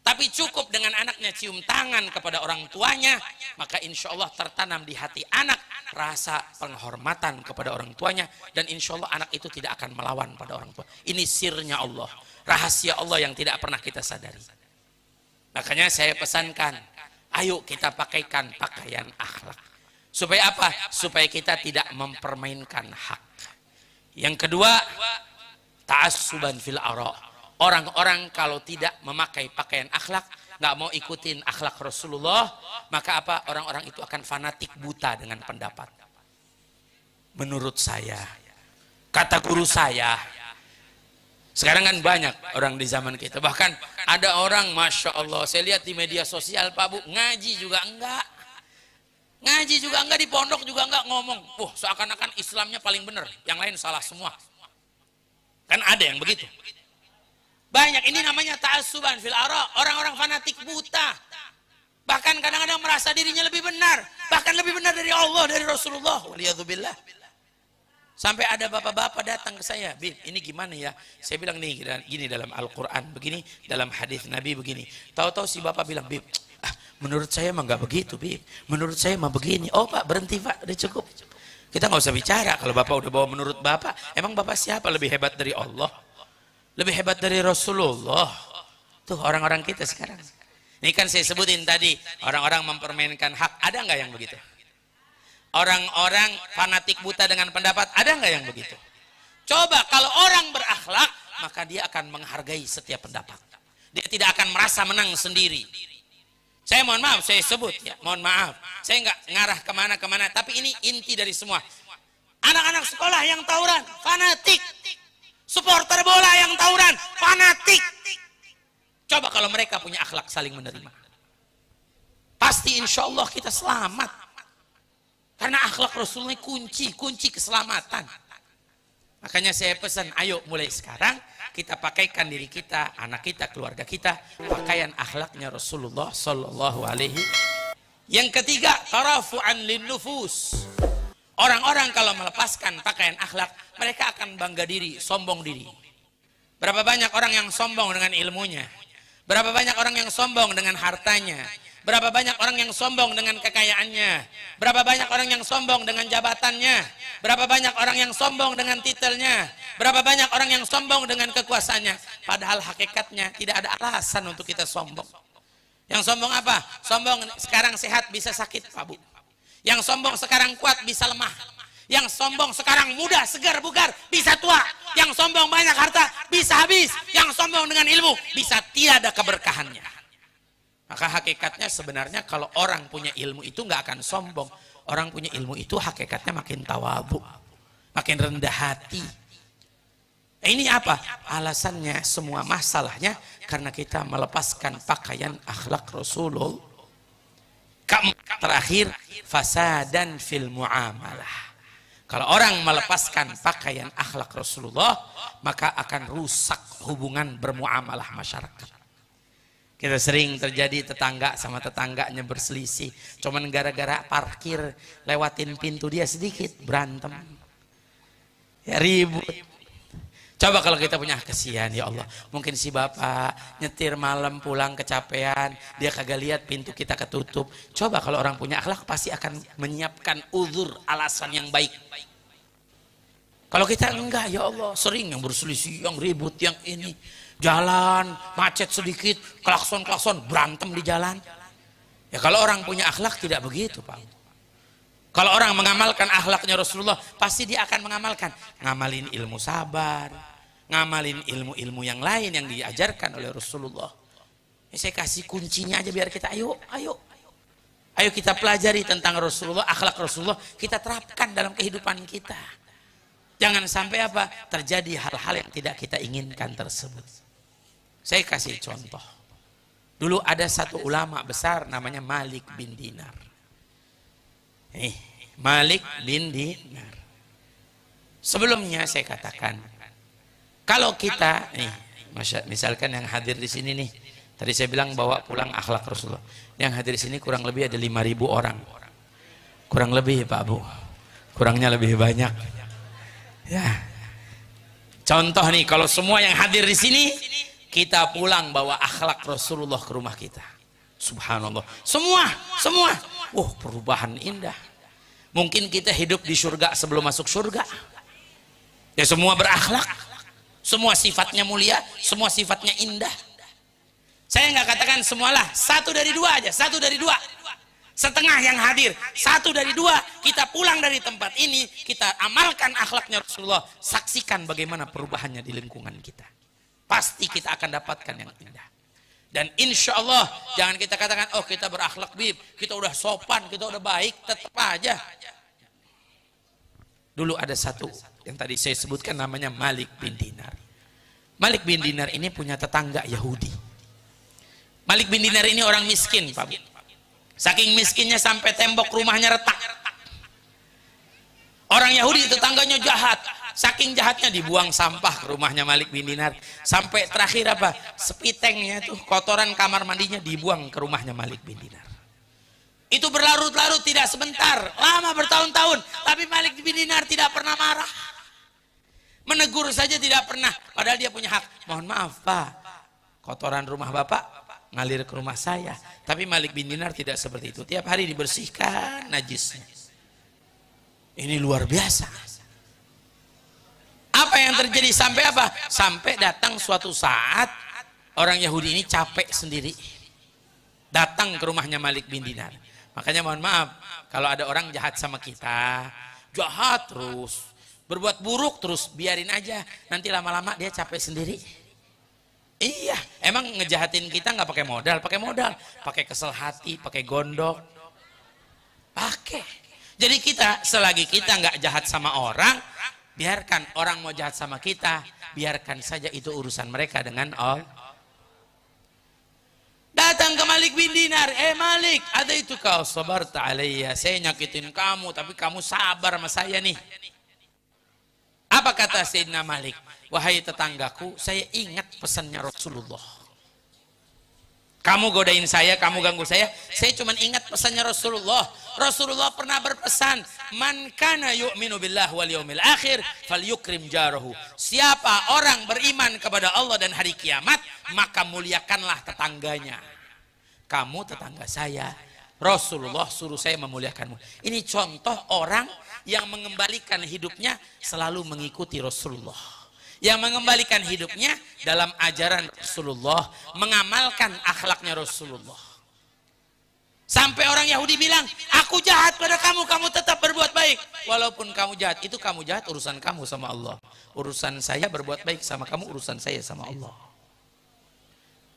Tapi cukup dengan anaknya cium tangan kepada orang tuanya, maka insya Allah tertanam di hati anak rasa penghormatan kepada orang tuanya, dan insya Allah anak itu tidak akan melawan pada orang tua. Ini sirnya Allah, rahasia Allah yang tidak pernah kita sadari. Makanya saya pesankan, ayo kita pakaikan pakaian akhlak. Supaya apa? Supaya kita tidak mempermainkan hak. Yang kedua, ta'assuban fil ara'. Orang-orang kalau tidak memakai pakaian akhlak, nggak mau ikutin akhlak Rasulullah, maka apa? Orang-orang itu akan fanatik buta dengan pendapat. Menurut saya, kata guru saya, sekarang kan banyak orang di zaman kita. Bahkan ada orang, Masya Allah, saya lihat di media sosial Pak Bu, ngaji juga enggak. Ngaji juga enggak, di pondok juga enggak, ngomong, seakan-akan Islamnya paling benar, yang lain salah semua. Kan ada yang begitu. Banyak, ini namanya ta'assuban fil ara', orang-orang fanatik buta. Bahkan kadang-kadang merasa dirinya lebih benar, bahkan lebih benar dari Allah, dari Rasulullah. Waliyadzubillah. Sampai ada bapak-bapak datang ke saya, Bib, ini gimana ya? Saya bilang nih, gini dalam Al-Quran, begini dalam hadis Nabi begini. Tahu-tahu si bapak bilang, Bib, menurut saya mah nggak begitu, Bib. Menurut saya mah begini. Oh Pak, berhenti Pak, udah cukup. Kita nggak usah bicara kalau bapak udah bawa menurut bapak. Emang bapak siapa lebih hebat dari Allah? Lebih hebat dari Rasulullah. Tuh orang-orang kita sekarang. Ini kan saya sebutin tadi, orang-orang mempermainkan hak. Ada nggak yang begitu? Orang-orang fanatik buta dengan pendapat, ada nggak yang begitu? Coba kalau orang berakhlak, maka dia akan menghargai setiap pendapat. Dia tidak akan merasa menang sendiri. Saya mohon maaf, saya sebut ya, mohon maaf. Saya nggak ngarah kemana-kemana, tapi ini inti dari semua. Anak-anak sekolah yang tawuran, fanatik. Supporter bola yang tawuran, fanatik. Coba kalau mereka punya akhlak saling menerima. Pasti insya Allah kita selamat. Karena akhlak Rasulullah kunci keselamatan. Makanya saya pesan, ayo mulai sekarang kita pakaikan diri kita, anak kita, keluarga kita, pakaian akhlaknya Rasulullah Sallallahu Alaihi. Yang ketiga, tarafu'an lin nufus. Orang-orang kalau melepaskan pakaian akhlak, mereka akan bangga diri, sombong diri. Berapa banyak orang yang sombong dengan ilmunya? Berapa banyak orang yang sombong dengan hartanya? Berapa banyak orang yang sombong dengan kekayaannya? Berapa banyak orang yang sombong dengan jabatannya? Berapa banyak orang yang sombong dengan titelnya? Berapa banyak orang yang sombong dengan kekuasaannya? Padahal hakikatnya tidak ada alasan untuk kita sombong. Yang sombong apa? Sombong sekarang sehat bisa sakit, Pak Bu. Yang sombong sekarang kuat bisa lemah. Yang sombong sekarang muda, segar, bugar, bisa tua. Yang sombong banyak harta, bisa habis. Yang sombong dengan ilmu, bisa tiada keberkahannya. Maka hakikatnya sebenarnya kalau orang punya ilmu itu nggak akan sombong. Orang punya ilmu itu hakikatnya makin tawadhu, makin rendah hati. Ini apa? Alasannya semua masalahnya karena kita melepaskan pakaian akhlak Rasulullah. Terakhir, fasadan fil muamalah. Kalau orang melepaskan pakaian akhlak Rasulullah, maka akan rusak hubungan bermuamalah masyarakat. Kita sering terjadi tetangga sama tetangganya berselisih, cuman gara-gara parkir lewatin pintu dia sedikit berantem, ya ribut. Coba kalau kita punya kesian, ya Allah, mungkin si bapak nyetir malam pulang kecapean, dia kagak lihat pintu kita ketutup. Coba kalau orang punya akhlak pasti akan menyiapkan uzur, alasan yang baik. Kalau kita enggak, ya Allah, sering yang berselisih, yang ribut, yang ini, jalan macet sedikit, klakson berantem di jalan. Ya kalau orang punya akhlak tidak begitu, Pak. Kalau orang mengamalkan akhlaknya Rasulullah, pasti dia akan mengamalkan, ngamalin ilmu sabar, ngamalin ilmu-ilmu yang lain yang diajarkan oleh Rasulullah. Ya, saya kasih kuncinya aja biar kita ayo kita pelajari tentang Rasulullah, akhlak Rasulullah, kita terapkan dalam kehidupan kita. Jangan sampai apa? Terjadi hal-hal yang tidak kita inginkan tersebut. Saya kasih contoh. Dulu ada satu ulama besar namanya Malik bin Dinar. Malik bin Dinar. Sebelumnya saya katakan, kalau kita misalkan yang hadir di sini nih, tadi saya bilang bawa pulang akhlak Rasulullah. Yang hadir di sini kurang lebih ada 5.000 orang. Kurang lebih Pak Bu. Kurangnya lebih banyak. Ya. Contoh nih, kalau semua yang hadir di sini kita pulang bawa akhlak Rasulullah ke rumah kita. Subhanallah. Semua. Perubahan indah. Mungkin kita hidup di surga sebelum masuk surga. Ya semua berakhlak. Semua sifatnya mulia, semua sifatnya indah. Saya nggak katakan semualah, 1 dari 2 aja, 1 dari 2. Setengah yang hadir, 1 dari 2. Kita pulang dari tempat ini, kita amalkan akhlaknya Rasulullah. Saksikan bagaimana perubahannya di lingkungan kita. Pasti kita akan dapatkan yang indah. Dan insya Allah jangan kita katakan, oh kita berakhlak bib, kita udah sopan, kita udah baik, tetap aja. Dulu ada satu yang tadi saya sebutkan namanya Malik bin Dinar. Malik bin Dinar ini punya tetangga Yahudi. Malik bin Dinar ini orang miskin, Pak. Saking miskinnya sampai tembok rumahnya retak. Orang Yahudi tetangganya jahat. Saking jahatnya dibuang sampah ke rumahnya Malik bin Dinar. Sampai terakhir apa? Sepitengnya itu, kotoran kamar mandinya dibuang ke rumahnya Malik bin Dinar. Itu berlarut-larut tidak sebentar. Lama bertahun-tahun. Tapi Malik bin Dinar tidak pernah marah. Menegur saja tidak pernah. Padahal dia punya hak. Mohon maaf Pak. Kotoran rumah Bapak ngalir ke rumah saya. Tapi Malik bin Dinar tidak seperti itu. Tiap hari dibersihkan najisnya. Ini luar biasa. Apa yang terjadi sampai apa? Sampai datang suatu saat orang Yahudi ini capek sendiri. Datang ke rumahnya Malik bin Dinar. Makanya mohon maaf, kalau ada orang jahat sama kita, jahat terus, berbuat buruk terus, biarin aja. Nanti lama-lama dia capek sendiri. Iya, emang ngejahatin kita nggak pakai modal, pakai kesel hati, pakai gondok, pakai. Jadi kita selagi kita nggak jahat sama orang, biarkan orang mau jahat sama kita, biarkan saja itu urusan mereka dengan Allah. Datang ke Malik bin Dinar, Malik, ada itu kau sabar ta'alaiya, saya nyakitin kamu, tapi kamu sabar sama saya nih. Apa kata Sayyidina Malik? Wahai tetanggaku, saya ingat pesannya Rasulullah. Kamu godain saya, kamu ganggu saya cuma ingat pesannya Rasulullah. Rasulullah pernah berpesan, man kana yu'minu billah wal yaumil akhir falyukrim jarahu. Siapa orang beriman kepada Allah dan hari kiamat, maka muliakanlah tetangganya. Kamu tetangga saya, Rasulullah suruh saya memuliakanmu. Ini contoh orang yang mengembalikan hidupnya selalu mengikuti Rasulullah. Yang mengembalikan hidupnya dalam ajaran Rasulullah, mengamalkan akhlaknya Rasulullah. Sampai orang Yahudi bilang, aku jahat pada kamu, kamu tetap berbuat baik. Walaupun kamu jahat, itu kamu jahat urusan kamu sama Allah. Urusan saya berbuat baik sama kamu, urusan saya sama Allah.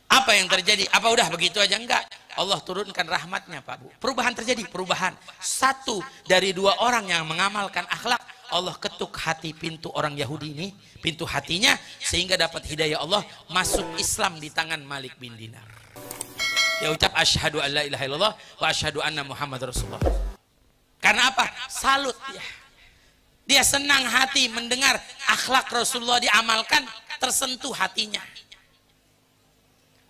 Apa yang terjadi? Apa udah begitu aja? Enggak. Allah turunkan rahmatnya Pak Bu. Perubahan terjadi, perubahan. 1 dari 2 orang yang mengamalkan akhlak, Allah ketuk hati pintu orang Yahudi ini, pintu hatinya, sehingga dapat hidayah Allah, masuk Islam di tangan Malik bin Dinar. Dia ucap asyhadu an la ilaha illallah wa asyhadu anna Muhammad Rasulullah. Karena apa? Salut dia. Dia senang hati mendengar akhlak Rasulullah diamalkan, tersentuh hatinya.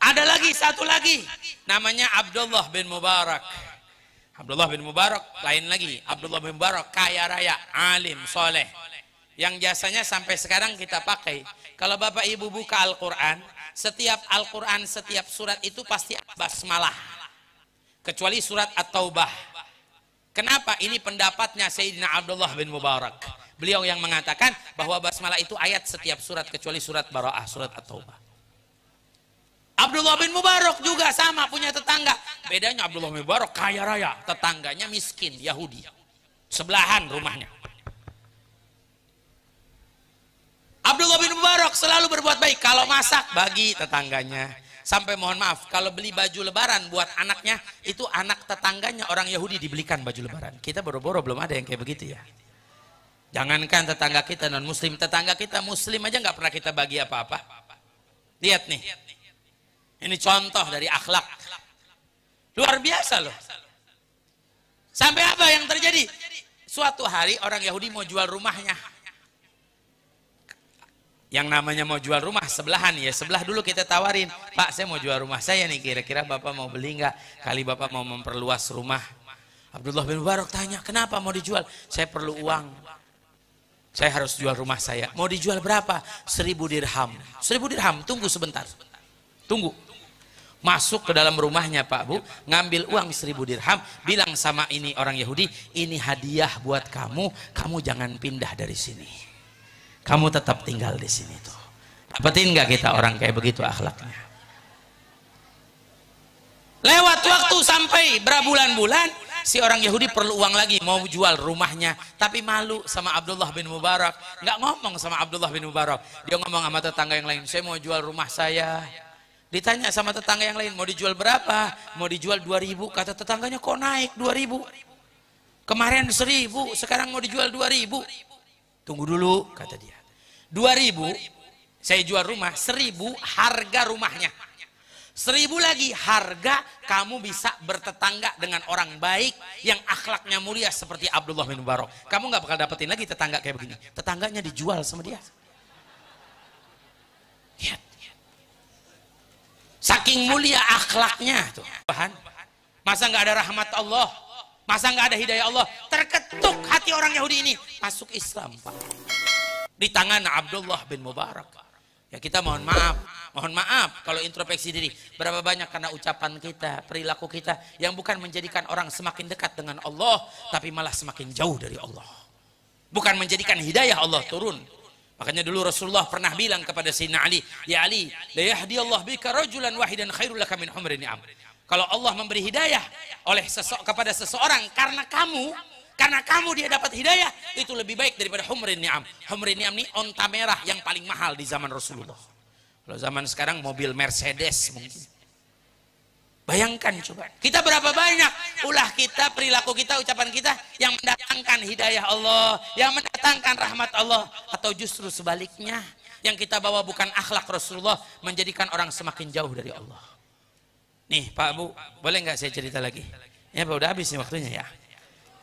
Ada lagi, 1 lagi, namanya Abdullah bin Mubarak. Abdullah bin Mubarak lain lagi. Abdullah bin Mubarak kaya raya, alim, soleh. yang biasanya sampai sekarang kita pakai. Kalau Bapak Ibu buka Al-Quran, setiap Al-Quran, setiap surat itu pasti basmalah. Kecuali surat At-Taubah. Kenapa? Ini pendapatnya Sayyidina Abdullah bin Mubarak. Beliau yang mengatakan bahwa basmalah itu ayat setiap surat kecuali surat Bara'ah, surat At-Taubah. Abdullah bin Mubarak juga sama, punya tetangga. Bedanya Abdullah bin Mubarak kaya raya, tetangganya miskin, Yahudi. Sebelahan rumahnya. Abdullah bin Mubarak selalu berbuat baik. Kalau masak, bagi tetangganya. Sampai mohon maaf, kalau beli baju lebaran buat anaknya, itu anak tetangganya orang Yahudi dibelikan baju lebaran. Kita boro-boro belum ada yang kayak begitu ya. Jangankan tetangga kita non muslim, tetangga kita muslim aja nggak pernah kita bagi apa-apa. Lihat nih, ini contoh dari akhlak. Luar biasa loh. Sampai apa yang terjadi? Suatu hari orang Yahudi mau jual rumahnya. Yang namanya mau jual rumah sebelahan ya, sebelah dulu kita tawarin, Pak saya mau jual rumah saya nih, kira-kira Bapak mau beli nggak? Kali Bapak mau memperluas rumah. Abdullah bin Mubarak tanya, kenapa mau dijual? Saya perlu uang, saya harus jual rumah saya. Mau dijual berapa? 1000 dirham. 1000 dirham, tunggu sebentar, tunggu. Masuk ke dalam rumahnya Pak Bu, ngambil uang 1000 dirham, bilang sama ini orang Yahudi, ini hadiah buat kamu, kamu jangan pindah dari sini. Kamu tetap tinggal di sini tuh. Dapetin nggak kita orang kayak begitu akhlaknya? Lewat waktu sampai berbulan-bulan, si orang Yahudi perlu uang lagi, mau jual rumahnya, tapi malu sama Abdullah bin Mubarak. Nggak ngomong sama Abdullah bin Mubarak, dia ngomong sama tetangga yang lain, saya mau jual rumah saya. Ditanya sama tetangga yang lain, mau dijual berapa? Mau dijual 2000. Kata tetangganya, kok naik 2000? Kemarin 1000, sekarang mau dijual 2000. Tunggu dulu, kata dia. 2000 saya jual rumah, 1000 harga rumahnya. 1000 lagi harga kamu bisa bertetangga dengan orang baik yang akhlaknya mulia seperti Abdullah bin Mubarak. Kamu nggak bakal dapetin lagi tetangga kayak begini. Tetangganya dijual sama dia. Lihat. Saking mulia akhlaknya tuh. Masa nggak ada rahmat Allah? Masa nggak ada hidayah Allah? Terketuk hati orang Yahudi ini masuk Islam Pak. Di tangan Abdullah bin Mubarak. Ya kita mohon maaf kalau introspeksi diri. Berapa banyak karena ucapan kita, perilaku kita yang bukan menjadikan orang semakin dekat dengan Allah, tapi malah semakin jauh dari Allah. Bukan menjadikan hidayah Allah turun. Makanya dulu Rasulullah pernah bilang kepada Sayyidina Ali, ya Ali, la yahdiyallahu bika rajulan wahidan khairul laka min humrin ni'am. Kalau Allah memberi hidayah oleh kepada seseorang karena kamu dia dapat hidayah, itu lebih baik daripada humrin ni'am. Humrin ni'am ini onta merah yang paling mahal di zaman Rasulullah. Kalau zaman sekarang mobil Mercedes mungkin. Bayangkan coba, kita berapa banyak ulah kita, perilaku kita, ucapan kita yang mendatangkan hidayah Allah, yang mendatangkan rahmat Allah, atau justru sebaliknya yang kita bawa bukan akhlak Rasulullah, menjadikan orang semakin jauh dari Allah. Nih Pak Bu, boleh nggak saya cerita lagi? Ya Pak, udah habis nih waktunya ya.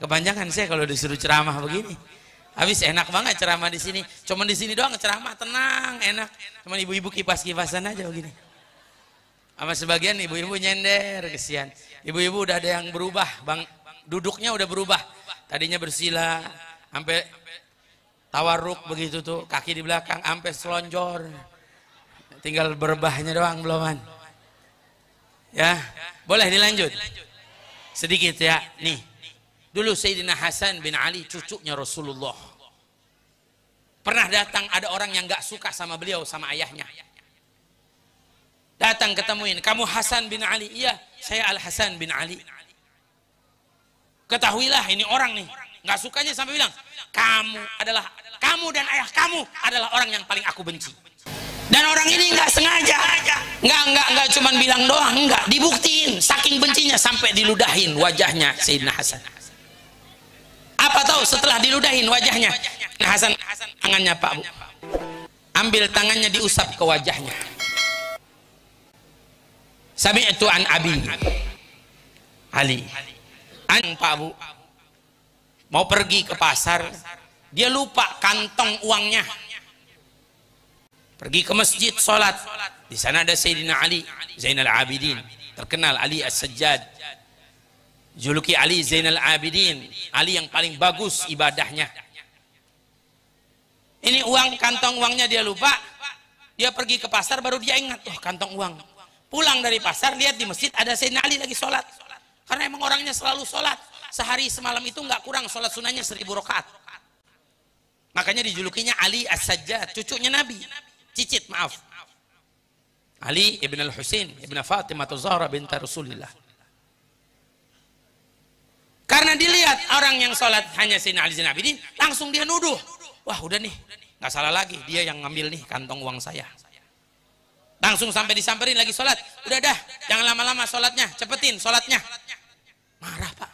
Kepanjangan saya kalau disuruh ceramah begini. Habis enak banget ceramah di sini. Cuman di sini doang ceramah tenang, enak. Cuman ibu-ibu kipas-kipasan aja begini. Sama sebagian ibu-ibu nyender, kesian. Ibu-ibu udah ada yang berubah, Bang. Duduknya udah berubah. Tadinya bersila, sampai tawarruk begitu tuh, kaki di belakang sampai selonjor. Tinggal berbahnya doang beloman. Ya, boleh dilanjut sedikit ya. Nih, dulu Sayyidina Hasan bin Ali, cucunya Rasulullah, pernah datang ada orang yang gak suka sama beliau, sama ayahnya. Datang ketemuin, kamu Hasan bin Ali? Iya, saya Al Hasan bin Ali. Ketahuilah ini orang nih gak sukanya sampai bilang, kamu dan ayah kamu adalah orang yang paling aku benci. Dan orang ini nggak sengaja, nggak cuman bilang doang, nggak dibuktiin, saking bencinya sampai diludahin wajahnya Sayyidina Hasan. Apa tahu setelah diludahin wajahnya, Hasan tangannya Pak Bu, ambil tangannya diusap ke wajahnya. Sami'tu an abi Ali, an Pak Bu mau pergi ke pasar, dia lupa kantong uangnya. Pergi ke masjid sholat, di sana ada Sayyidina Ali Zainal Abidin, terkenal Ali As-Sajjad, juluki Ali Zainal Abidin, Ali yang paling bagus ibadahnya. Ini uang, kantong uangnya dia lupa. Dia pergi ke pasar baru dia ingat, oh kantong uang. Pulang dari pasar lihat di masjid ada Sayyidina Ali lagi sholat. Karena emang orangnya selalu sholat. Sehari semalam itu nggak kurang sholat sunnahnya 1000 rakaat. Makanya dijulukinya Ali As-Sajjad, cucunya Nabi. Cicit, maaf. Ali ibn al-Husain ibn Fatimah Zahra binti Rasulillah. Karena dilihat orang yang sholat hanya Sayyidina Ali Zainal Abidin, langsung dia nuduh. Wah udah nih, nggak salah lagi, dia yang ngambil nih kantong uang saya. Langsung sampai disamperin lagi sholat. Udah dah, jangan lama-lama sholatnya, cepetin sholatnya. Marah Pak.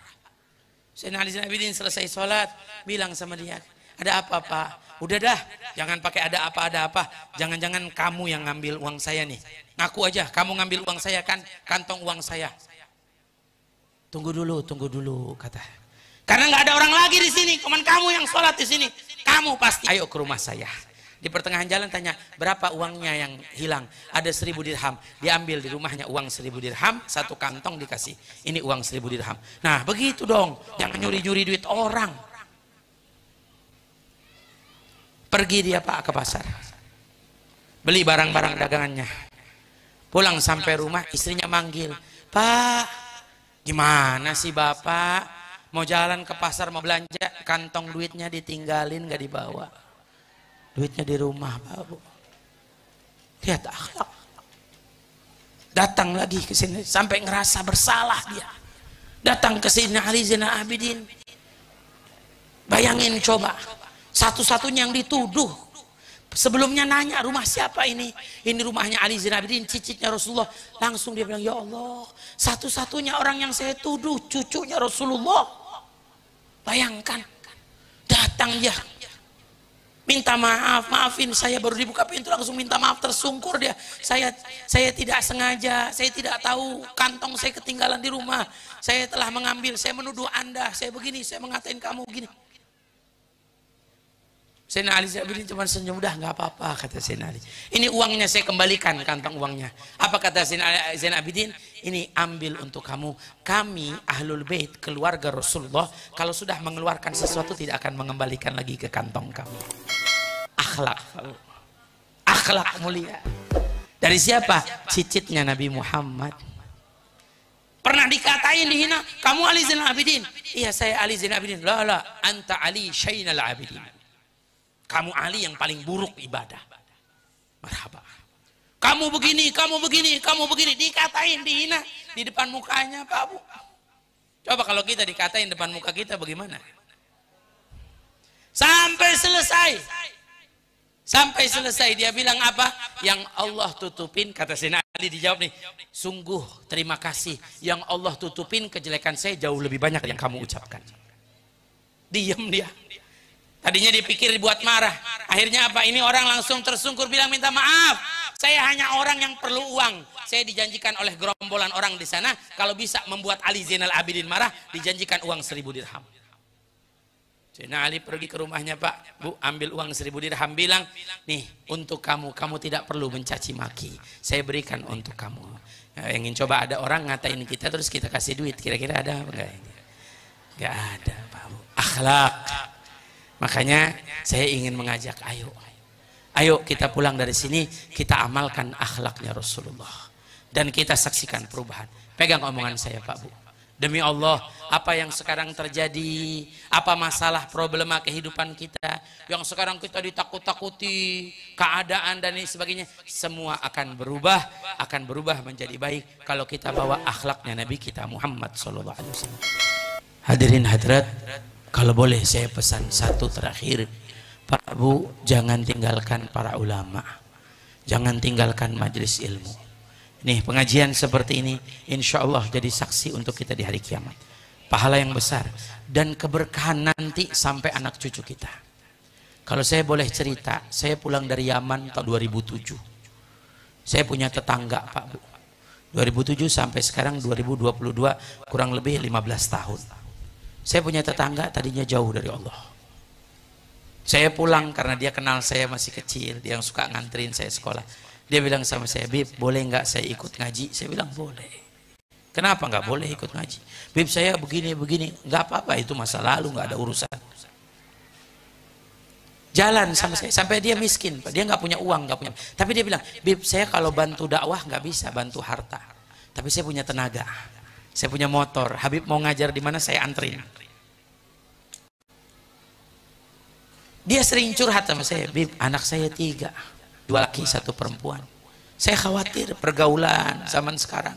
Sayyidina Ali Zainal Abidin selesai sholat, bilang sama dia, ada apa Pak? Udah dah, jangan pakai ada apa. Jangan-jangan kamu yang ngambil uang saya nih. Ngaku aja, kamu ngambil uang saya kan, kantong uang saya. Tunggu dulu, kata. Karena nggak ada orang lagi di sini, cuman kamu yang sholat di sini. Kamu pasti. Ayo ke rumah saya. Di pertengahan jalan tanya, berapa uangnya yang hilang? Ada 1000 dirham. Diambil di rumahnya uang 1000 dirham, satu kantong dikasih. Ini uang 1000 dirham. Nah begitu dong, jangan nyuri-nyuri duit orang. Pergi dia Pak ke pasar. Beli barang-barang dagangannya. Pulang sampai rumah, istrinya manggil. Pak, gimana sih Bapak? Mau jalan ke pasar, mau belanja, kantong duitnya ditinggalin, gak dibawa. Duitnya di rumah Pak Bu. Lihat akhlak. Datang lagi ke sini, sampai ngerasa bersalah dia. Datang ke sini Ali Zainal Abidin. Bayangin coba, satu-satunya yang dituduh. Sebelumnya nanya rumah siapa ini? Ini rumahnya Ali Zainal Abidin, cicitnya Rasulullah. Langsung dia bilang, ya Allah, satu-satunya orang yang saya tuduh cucunya Rasulullah. Bayangkan, datang dia, minta maaf, maafin saya, baru dibuka pintu langsung minta maaf, tersungkur dia. Saya tidak sengaja, saya tidak tahu kantong saya ketinggalan di rumah. Saya telah mengambil, saya menuduh Anda, saya begini, saya mengatain kamu begini. Sayyidina Ali Zainal Abidin cuma senyum, udah nggak apa-apa kata Sayyidina Ali. Ini uangnya saya kembalikan, kantong uangnya. Apa kata Sayyidina Zainal Abidin? Ini ambil untuk kamu. Kami Ahlul Bait, keluarga Rasulullah, kalau sudah mengeluarkan sesuatu tidak akan mengembalikan lagi ke kantong kamu. Akhlak, akhlak mulia. Dari siapa? Cicitnya Nabi Muhammad. Pernah dikatain, dihina, kamu Ali Zainal Abidin? Iya saya Ali Zainal Abidin. La, anta Ali Syainal Abidin. Kamu Ali yang paling buruk ibadah. Marhaba. Kamu begini, kamu begini, kamu begini. Dikatain, dihina di depan mukanya Pak Bu. Coba kalau kita dikatain depan muka kita bagaimana? Sampai selesai. Sampai selesai dia bilang apa? Yang Allah tutupin, kata Sayyidina Ali dijawab nih. Sungguh terima kasih. Yang Allah tutupin kejelekan saya jauh lebih banyak yang kamu ucapkan. Diam dia. Tadinya dipikir buat marah. Akhirnya apa? Ini orang langsung tersungkur bilang minta maaf. Saya hanya orang yang perlu uang. Saya dijanjikan oleh gerombolan orang di sana. Kalau bisa membuat Ali Zainal Abidin marah, dijanjikan uang 1000 dirham. Sayyidina Ali pergi ke rumahnya, Pak. Bu, ambil uang 1000 dirham. Bilang, nih untuk kamu. Kamu tidak perlu mencaci maki. Saya berikan untuk kamu. Nah, ingin coba ada orang ngatain kita terus kita kasih duit. Kira-kira ada apa enggak? Enggak ada, Pak Bu. Akhlak. Makanya saya ingin mengajak, ayo kita pulang dari sini, kita amalkan akhlaknya Rasulullah dan kita saksikan perubahan. Pegang omongan saya Pak Bu, demi Allah, apa yang sekarang terjadi, apa masalah problema kehidupan kita yang sekarang kita ditakut-takuti, keadaan dan lain sebagainya, semua akan berubah menjadi baik kalau kita bawa akhlaknya Nabi kita Muhammad SAW. Hadirin hadirat, kalau boleh saya pesan satu terakhir, Pak Bu, jangan tinggalkan para ulama, jangan tinggalkan majelis ilmu. Nih pengajian seperti ini, insya Allah jadi saksi untuk kita di hari kiamat. Pahala yang besar dan keberkahan nanti sampai anak cucu kita. Kalau saya boleh cerita, saya pulang dari Yaman tahun 2007. Saya punya tetangga Pak Bu. 2007 sampai sekarang 2022 kurang lebih 15 tahun. Saya punya tetangga tadinya jauh dari Allah. Saya pulang karena dia kenal saya masih kecil, dia yang suka nganterin saya sekolah. Dia bilang sama saya, Bib, boleh nggak saya ikut ngaji? Saya bilang boleh. Kenapa nggak boleh ikut ngaji? Bib, saya begini, nggak apa-apa, itu masa lalu, nggak ada urusan. jalan sama saya sampai dia miskin, Pak. Dia nggak punya uang, nggak punya. Tapi dia bilang, Bib, saya kalau bantu dakwah nggak bisa bantu harta, tapi saya punya tenaga, saya punya motor. Habib mau ngajar di mana saya anterin. Dia sering curhat sama saya, Bib, anak saya 3, 2 laki 1 perempuan. Saya khawatir pergaulan zaman sekarang.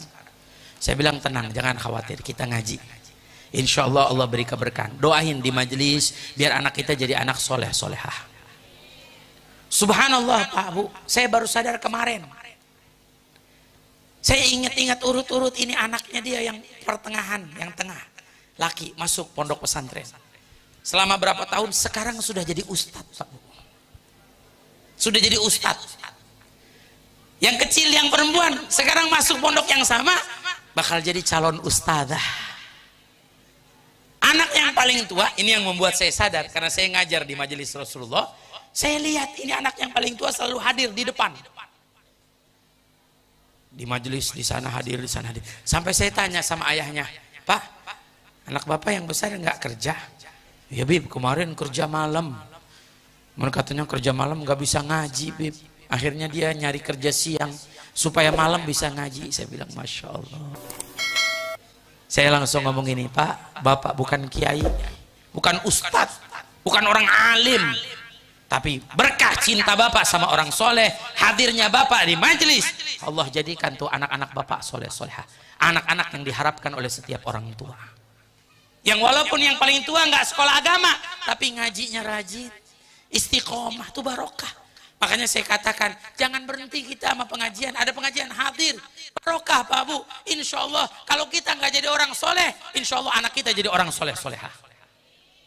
Saya bilang tenang, jangan khawatir, kita ngaji. Insya Allah Allah beri keberkahan. Doain di majelis biar anak kita jadi anak soleh solehah. Subhanallah Pak Bu, saya baru sadar kemarin. Saya ingat-ingat urut-urut ini anaknya dia yang pertengahan, yang tengah, laki masuk pondok pesantren. Selama berapa tahun sekarang sudah jadi ustadz Pak Bu. Sudah jadi ustadz. Yang kecil yang perempuan sekarang masuk pondok yang sama bakal jadi calon ustadzah. Anak yang paling tua ini yang membuat saya sadar karena saya ngajar di majelis Rasulullah. Saya lihat ini anak yang paling tua selalu hadir di depan. Di majelis di sana hadir, di sana hadir. Sampai saya tanya sama ayahnya, Pak, anak bapak yang besar nggak kerja? Ya Bib, kemarin kerja malam. Mereka katanya kerja malam nggak bisa ngaji Bib. Akhirnya dia nyari kerja siang supaya malam bisa ngaji. Saya bilang Masya Allah. Saya langsung ngomong ini, Pak, bapak bukan kiai, bukan ustadz, bukan orang alim, tapi berkah cinta bapak sama orang soleh, hadirnya bapak di majelis, Allah jadikan tuh anak-anak bapak soleh solehah, anak-anak yang diharapkan oleh setiap orang tua. Yang walaupun yang paling tua nggak sekolah agama, tapi ngajinya rajin, istiqomah tuh barokah. Makanya saya katakan jangan berhenti kita sama pengajian. Ada pengajian hadir, barokah Pak Bu. Insya Allah kalau kita nggak jadi orang soleh, insya Allah anak kita jadi orang soleh solehah.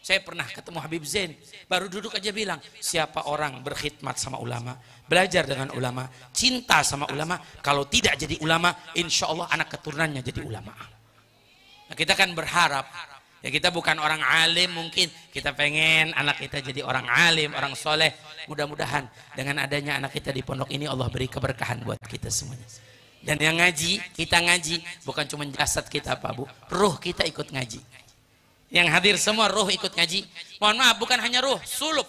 Saya pernah ketemu Habib Zain, baru duduk aja bilang, siapa orang berkhidmat sama ulama, belajar dengan ulama, cinta sama ulama, kalau tidak jadi ulama, insya Allah anak keturunannya jadi ulama. Nah, kita kan berharap, ya kita bukan orang alim mungkin, kita pengen anak kita jadi orang alim, orang soleh. Mudah-mudahan dengan adanya anak kita di pondok ini Allah beri keberkahan buat kita semuanya. Dan yang ngaji, kita ngaji bukan cuma jasad kita Pak Bu, ruh kita ikut ngaji. Yang hadir semua ruh ikut ngaji. Mohon maaf, bukan hanya ruh, sulub.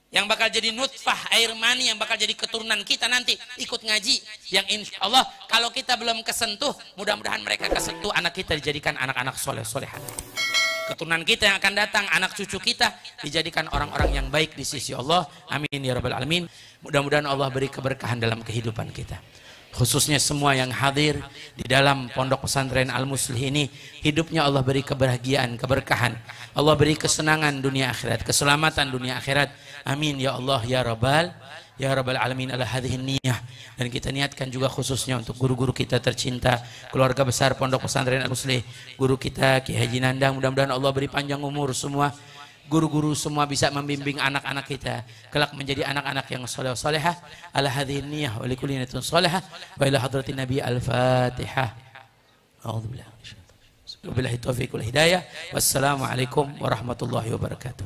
Yang bakal jadi nutfah, air mani yang bakal jadi keturunan kita nanti ikut ngaji. Yang insya Allah kalau kita belum kesentuh, mudah-mudahan mereka kesentuh, anak kita dijadikan anak-anak soleh-solehan. Keturunan kita yang akan datang, anak cucu kita dijadikan orang-orang yang baik di sisi Allah. Amin ya rabbal alamin. Mudah-mudahan Allah beri keberkahan dalam kehidupan kita. Khususnya semua yang hadir di dalam pondok pesantren Al-Muslih ini, hidupnya Allah beri kebahagiaan, keberkahan. Allah beri kesenangan dunia akhirat, keselamatan dunia akhirat. Amin ya Allah ya rabbal alamin ala hadhihi niyah. Dan kita niatkan juga khususnya untuk guru-guru kita tercinta, keluarga besar pondok pesantren Al-Muslih, guru kita Ki Haji Nandang, mudah-mudahan Allah beri panjang umur semua. Guru-guru semua bisa membimbing anak-anak kita kelak menjadi anak-anak yang soleh-solehah. Ala hadhihi niyah wa likulli niyatin solehah wa ila hadratin nabi al-fatihah. A'udzubillahi minasyaitonir rajim. Wabillahi taufiq wal hidayah. Wassalamualaikum warahmatullahi wabarakatuh.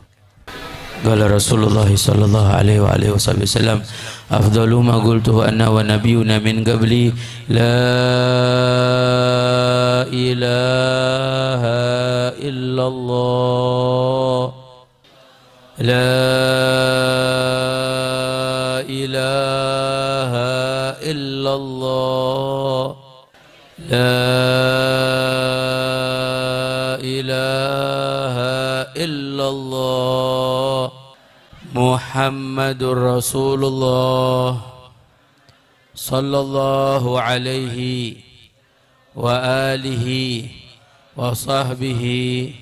Qala Rasulullah sallallahu alaihi wa alihi wasallam, afdalu ma qultuhu anna wa nabiyyuna min qabli la ilaha illallah. La ilaha illallah. La ilaha illallah. Muhammadur Rasulullah sallallahu alaihi wa alihi wa sahbihi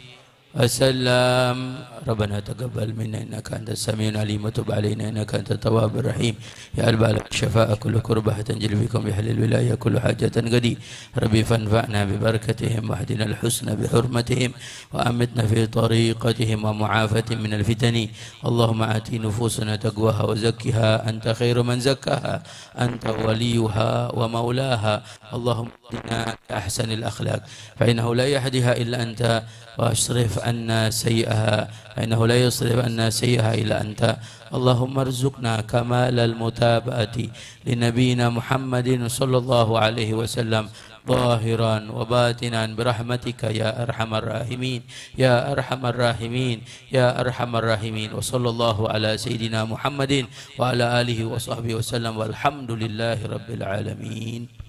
wasallam. Rabbana taqabbal minna innaka antas samiul alim wa tub alaina innaka antat tawwabur rahim. Ya albal syafa'a kullu kurbatan jalbikum bi halil wilayah kullu hajatan gadi. Rabbi fanfa'na bi barakatihim wa hadina al husna bi hurmatihim wa amitna fi tariqatihim wa mu'afatin min al fitani. Allahumma ati nufusana taqwaha wa zakkiha anta khairu man zakkaha anta waliyuha wa maulaha. Allahumma hdina bi ahsanil akhlaq fa innahu la yahdiha illa anta wa asrif anna sayyi'aha فإنه لا يصرف عنا سيئها إلا أنت. اللهم ارزقنا كمال المتابعة لنبينا محمد صلى الله عليه وسلم ظاهرا وباطنا برحمتك يا أرحم الراحمين يا أرحم الراحمين يا أرحم الراحمين. وصلى الله على سيدنا محمد وعلى آله وصحبه وسلم والحمد لله رب العالمين.